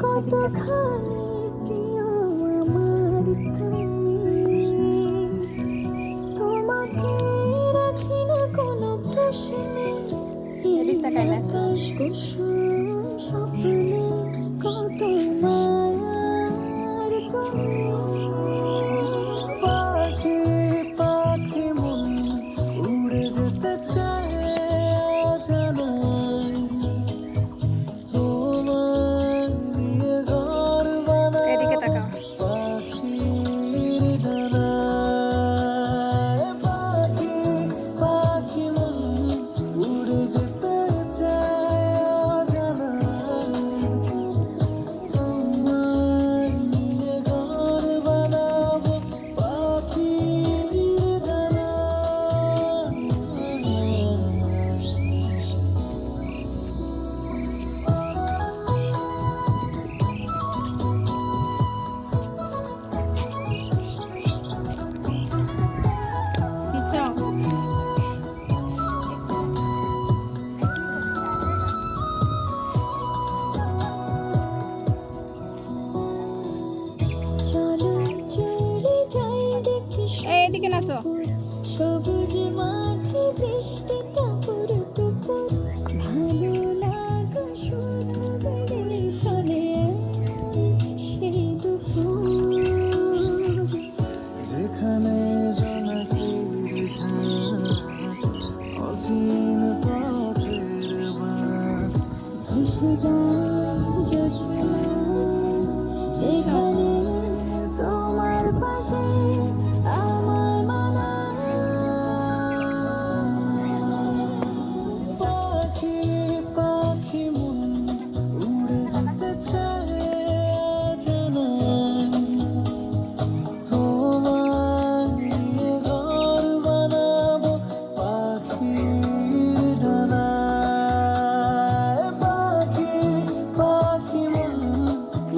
কতখানি প্রিয় আমার তুমি, তোমাকে রাখি না কোনো প্রশ্নে, আকাশ কুসুম স্বপ্নে কত মায়ার তুমি। পাখি পাখি মন উড়ে যেতে চায় জানাই, তোমার নিয়ে ঘর বানাবো পাখির ডানায়। পাখি পাখি মন উড়ে যেতে চায় জানাই, তোমার নিয়ে ঘর বানাবো পাখির ডানায়। চলো চলে যাই দেখি এদিকে নাচো। সবুজ মাঠে বৃষ্টিটা পুরো টুকুর, ভালো লাগা শুধু বেড়ে চলে সেই দুপুর, যেখানে জোনাকির ঝাঁক অচিন পথের বাঁক ভেসে যায় জোছনা, যেখানে তোমার পাশে আমার মানায়। পাখি পাখি মন উড়ে যেতে চায় জানাই, তোমার নিয়ে ঘর বানাবো পাখির ডানায়। পাখি পাখি মন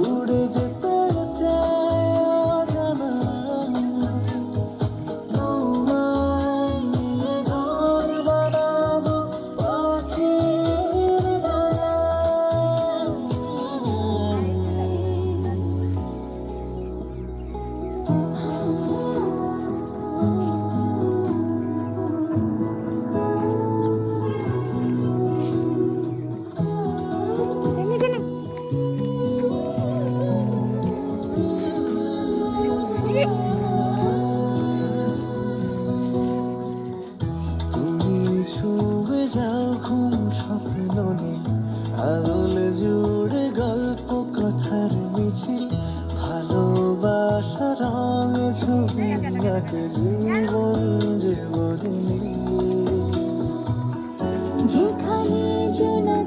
উড়ে যেতে চায় জানাই, তোমার নিয়ে ঘর বানাবো পাখির ডানায়। তুমি ছুঁয়ে যাও ঘুম স্বপ্ন নেই, আঙুল জুড়ে গল্প কথার মিছিল, ভালোবাসা রঙে ছবি আঁকে জীবন যে বলিনি, যেখানে জোনাকি